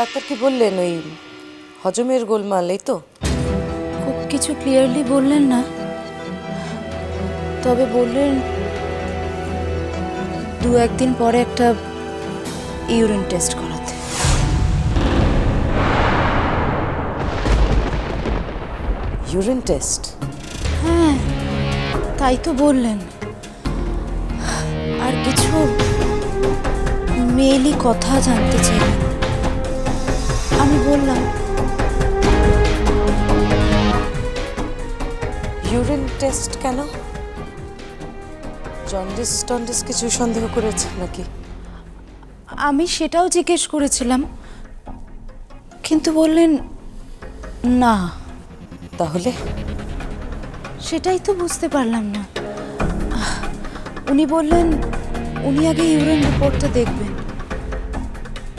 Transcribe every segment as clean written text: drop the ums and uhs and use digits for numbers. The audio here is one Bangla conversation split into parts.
ডাক্তার কি বললেন? ওই হজমের গোলমাল, এই তো? খুব কিছু ক্লিয়ারলি বললেন না, তবে বললেন 2-1 দিন পরে একটা ইউরিন টেস্ট করাতে। Urine test? হ্যাঁ, তাই তো বললেন। আর কিছু মেইলি কথা জানতে চাইলেন। আমি বললাম ইউরিন টেস্ট কেন? জন্ডিস টন্ডিস কিছু সন্দেহ করেছে নাকি? আমি সেটাও জিজ্ঞেস করেছিলাম, কিন্তু বললেন না। তাহলে? সেটাই তো বুঝতে পারলাম না। উনি বললেন উনি আগে ইউরিন রিপোর্টটা দেখবেন,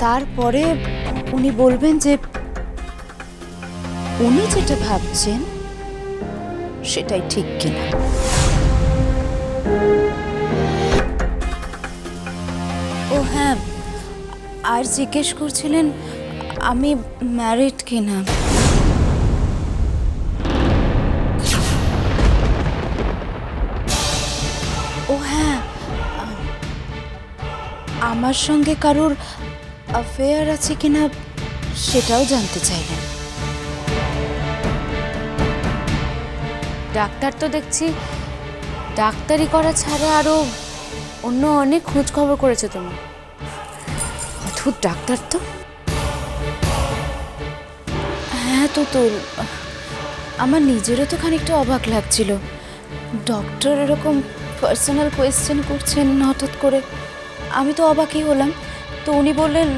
তারপরে উনি বলবেন যে উনি যেটা ভাবছেন সেটাই ঠিক কিনা। ও হ্যাঁ, আর জিজ্ঞেস করছিলেন আমি ম্যারিড কিনা। ও হ্যাঁ, আমার সঙ্গে কারোর অ্যাফেয়ার আছে কিনা সেটাও জানতে চাইলেন। ডাক্তার তো দেখছি ডাক্তারি করা ছাড়া আরো অন্য অনেক খোঁজ খবর করেছে তুমি। অদ্ভুত ডাক্তার তো। হ্যাঁ তো আমার নিজেরও তো খানিকটা অবাক লাগছিল। ডক্টর এরকম পার্সোনাল কোয়েশ্চেন করছেন হঠাৎ করে, আমি তো অবাকই হলাম। তো উনি বললেন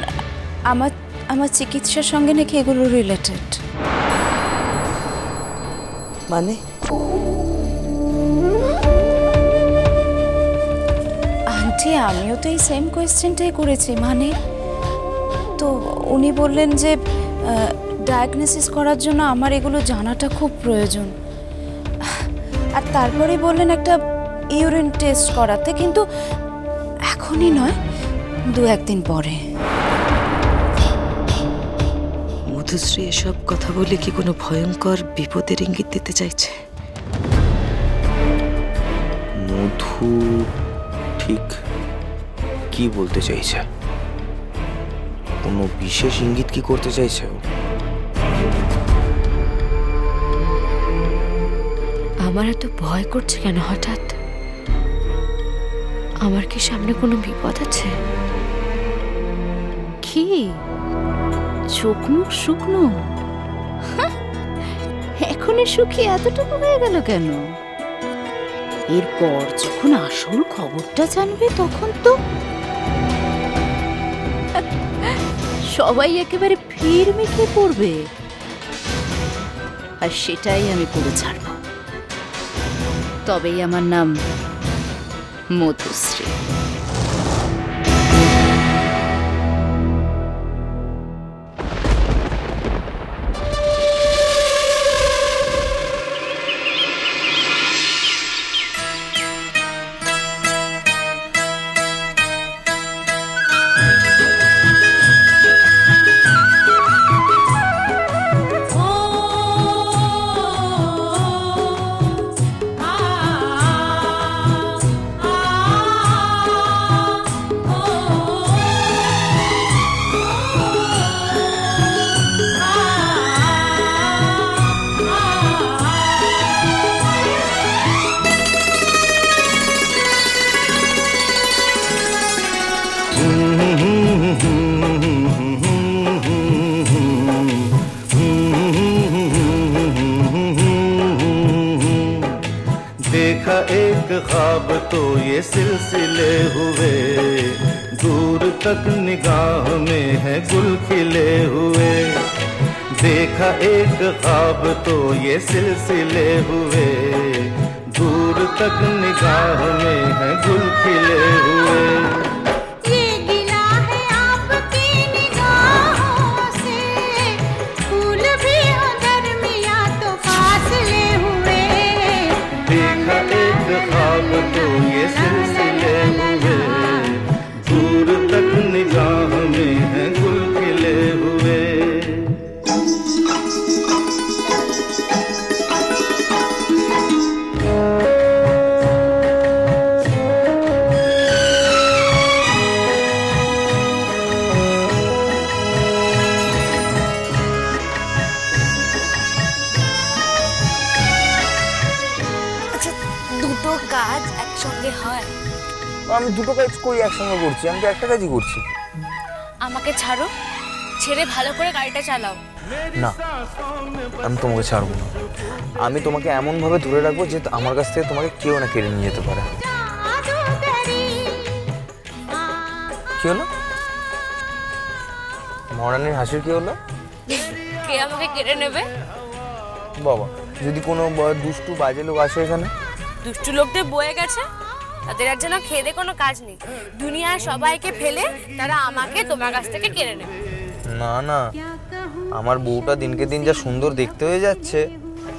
আমার চিকিৎসার সঙ্গে নাকি এগুলো রিলেটেড। মানে? আন্টি, আমিও তো এই সেম কোয়েশ্চেনটাই করেছি। মানে তো উনি বললেন যে ডায়াগনোসিস করার জন্য আমার এগুলো জানাটা খুব প্রয়োজন, আর তারপরেই বললেন একটা ইউরিন টেস্ট করাতে, কিন্তু এখনই নয়, 2-1 দিন পরে। মধুশ্রী এসব কথা বলে কি কোনো ভয়ঙ্কর বিপদের ইঙ্গিত দিতে চাইছে? মধু ঠিক কি বলতে চাইছে? কোনো বিশেষ ইঙ্গিত কি করতে চাইছে? আমার এত ভয় করছে কেন হঠাৎ? আমার কি সামনে কোনো বিপদ আছে? কি চোখ মুখ শুকনো? এখনই শুকিয়ে এতটুকু হয়ে গেল কেন? এরপর যখন আসল খবরটা জানবে তখন তো সবাই একেবারে ভিড় মিটিয়ে পড়বে, আর সেটাই আমি করে ছাড়ব। তবেই আমার নাম মধুশ্রী। देखा एक ख्वाब तो ये सिलसिले हुए, दूर तक निगाह में है गुल खिले हुए। देखा एक ख्वाब तो ये सिलसिले हुए, दूर तक निगाह में है गुल खिले हुए। तो ये सिलसिले हुए, दूर तक निगाह में है गुल खिले हुए। হয়? আমি দুটো কাজ করি একসঙ্গে করছি, আমি তো একটা কাজই করছি। আমাকে ছাড়ো, ছেড়ে ভালো করে গাড়িটা চালাও। না, আমি তোমাকে ছাড়বো না। আমি তোমাকে এমনভাবে ধরে রাখবো যে আমার কাছ থেকে তোমাকে কেউ না কেড়ে নিয়ে যেতে পারে। কি হলো? মহারানীর হাসির কি হলো? কে আমাকে কেড়ে নেবে? বাবা, যদি কোনো দুষ্টু বাজে লোক আসে এখানে? দুষ্টু লোকদের বয়ে গেছে, তাদের আর যেন খেদে কোনো কাজ নেই। দুনিয়ার সবাইকে ফেলে তারা আমাকে তোমার কাছ থেকে কেড়ে নেবে। না না, আমার বউটা দিনকে দিন যা সুন্দর দেখতে হয়ে যাচ্ছে,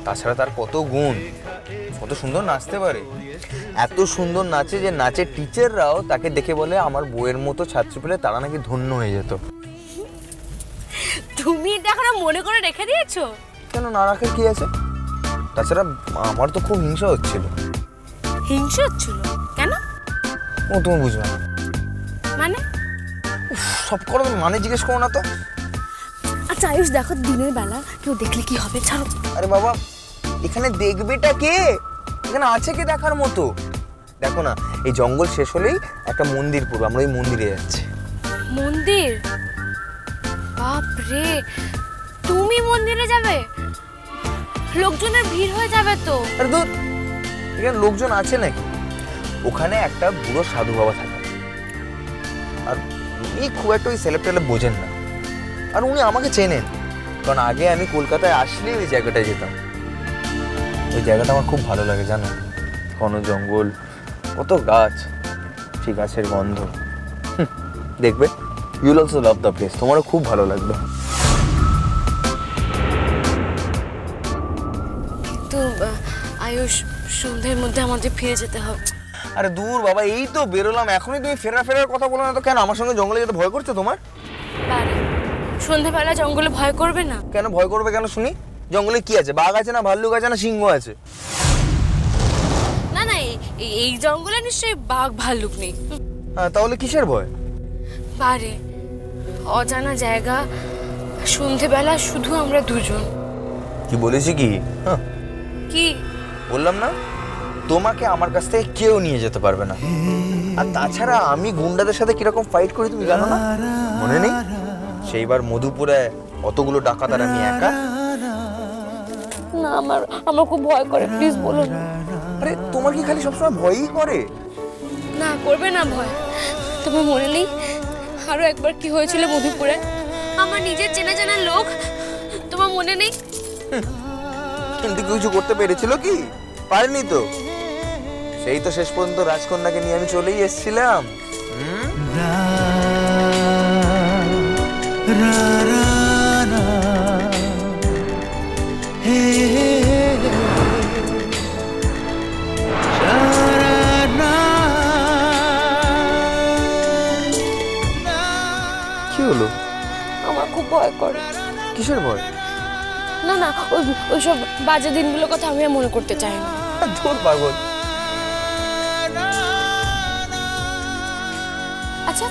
তাছাড়া তার কত গুণ, কত সুন্দর নাচতে পারে। এত সুন্দর নাচে যে নাচের টিচাররাও তাকে দেখে বলে আমার বউয়ের মতো ছাত্রী পেলে তারা নাকি ধন্য হয়ে যেত। তুমি এটা এখনো মনে করে রেখে দিয়েছো? কেন না রাখার কি আছে? তাছাড়া আমার তো খুব হিংসা হচ্ছিল। হিংসা হচ্ছিল কেন? ও তুমি বুঝবে না মানে? সব করে মানে জিজ্ঞেস করো না তো। আচ্ছা আয়ুষ, দেখো দিনের বেলা কেউ দেখলে কি হবে? ছাড়ো। আরে বাবা, এখানে দেখবেটা কে? এখানে আছে কে দেখার মতো? দেখো না, এই জঙ্গল শেষ হলেই একটা মন্দির পড়বে, আমরা ওই মন্দিরে যাচ্ছি। মন্দির? বাপ রে, তুমি মন্দিরে যাবে? লোকজনের ভিড় হয়ে যাবে তো। আরে দূর, এখানে লোকজন আছে নাকি? ওখানে একটা বুড়ো সাধু বাবা থাকে, আর উনি খুব একটা ওই সেলেব টেলেব বোঝেন না। আর উনি আমাকে চেনেন, কারণ আগে আমি কলকাতায় আসলে ওই জায়গাটায় যেতাম। ওই জায়গাটা আমার খুব ভালো লাগে জানো, ঘন জঙ্গল, কত গাছ, ঠিক গাছের গন্ধ। দেখবে, you will also love the place, তোমারও খুব ভালো লাগবে। কিন্তু আয়ুষ, সন্ধ্যের মধ্যে আমাদের ফিরে যেতে হবে। আরে দূর বাবা, এই তো বেরোলাম, এখনই তুমি ফেরার কথা বলো না তো। কেন, আমার সঙ্গে জঙ্গলে যেতে ভয় করছো তোমার? বারে, সন্ধ্যাবেলা জঙ্গলে ভয় করবে না? কেন ভয় করবে কেন শুনি? জঙ্গলে কি আছে? বাঘ আছে না ভাল্লুক আছে না সিংহ আছে? না না, এই জঙ্গলে নিশ্চয়ই বাঘ ভাল্লুক নেই। হ্যাঁ, তাহলে কিসের ভয়? বারে, অজানা জায়গা, সন্ধ্যেবেলা শুধু আমরা দুজন। কি বলেছি কি? হ্যাঁ, কি বললাম না, তোমাকে আমার কাছ থেকে কেউ নিয়ে যেতে পারবে না। আর তাছাড়া আমি গুন্ডাদের সাথে কিরকম ফাইট করি তুমি জানো না? মনে নেই সেইবার মধুপুরে অতগুলো ডাকাত আর আমি একা? না, আমার খুব ভয় করে, প্লিজ বলো না। আরে তোমার কি খালি সবসময় ভয়ই করে? না, করবে না ভয়। তোমার মনে নেই আরো একবার কি হয়েছিল মধুপুরে? আমার নিজের চেনা জানা লোক, তোমার মনে নেই? কিন্তু কিছু করতে পেরেছিল কি? পারেনি তো। সেই তো শেষ পর্যন্ত রাজকন্যাকে নিয়ে আমি চলেই এসেছিলাম। কি হলো? আমার খুব ভয় করে। কিসের ভয়? না না, ওইসব বাজে দিনগুলোর কথা আমি আর মনে করতে চাই না। ধুর পাগল। আচ্ছা,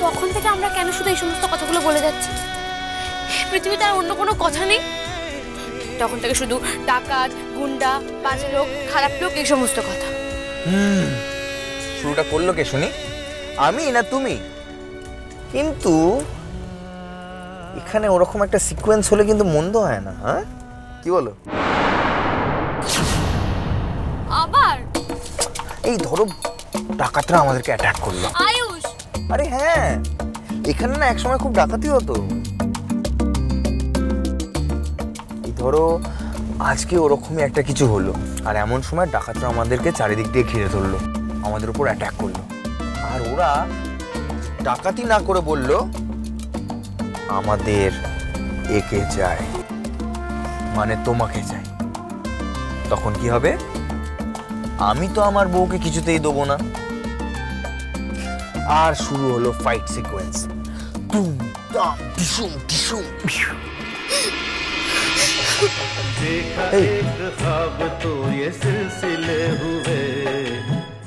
তখন থেকে আমরা কেন শুধু এই সমস্ত কথাগুলো বলে যাচ্ছি? পৃথিবীতে আর অন্য কোনো কথা নেই? তখন থেকে শুধু ডাকাত, গুন্ডা, বাজে লোক, খারাপ লোক, এই সমস্ত কথা। শুরুটা করলো কে শুনি? আমি না তুমি? কিন্তু এখানে ওরকম একটা সিকোয়েন্স হলে কিন্তু মন্দ হয় না, হ্যাঁ? কি বলো? আবার এই ধরো, ডাকাতরা আমাদেরকে অ্যাটাক করলো। আয়ুষ, আরে হ্যাঁ, এখানে না একসময় খুব ডাকাতি হতো। এই ধরো আজকে ওরকমই একটা কিছু হলো, আর এমন সময় ডাকাতরা আমাদেরকে চারিদিক দিয়ে ঘিরে ধরলো, আমাদের উপর অ্যাটাক করলো। আর ওরা ডাকাতি না করে বলল আমাদের একে চাই, মানে তোমাকে চাই। তখন কি হবে? আমি তো আমার বউকে কিছুতেই দেবো না। আর শুরু হলো ফাইট সিকোয়েন্স। देखा एक ख्वाब तो ये सिलसिले हुए,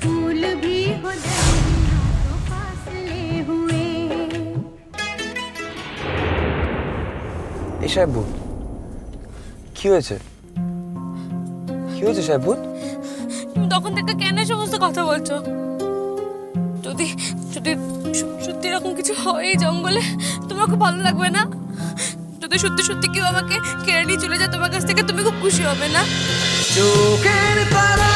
फूल भी हो दरिया तो फासले हुए। এই সাহেব ভূত, কি হয়েছে? কি হয়েছে সাহেব ভূত? তুমি তখন থেকে কেন এই সমস্ত কথা বলছো? যদি যদি সত্যি এরকম কিছু হয় এই জঙ্গলে, তোমার খুব ভালো লাগবে না? যদি সত্যি সত্যি কেউ আমাকে কেড়ে নিয়ে চলে যায় তোমার কাছ থেকে, তুমি খুব খুশি হবে না? চোখের তারা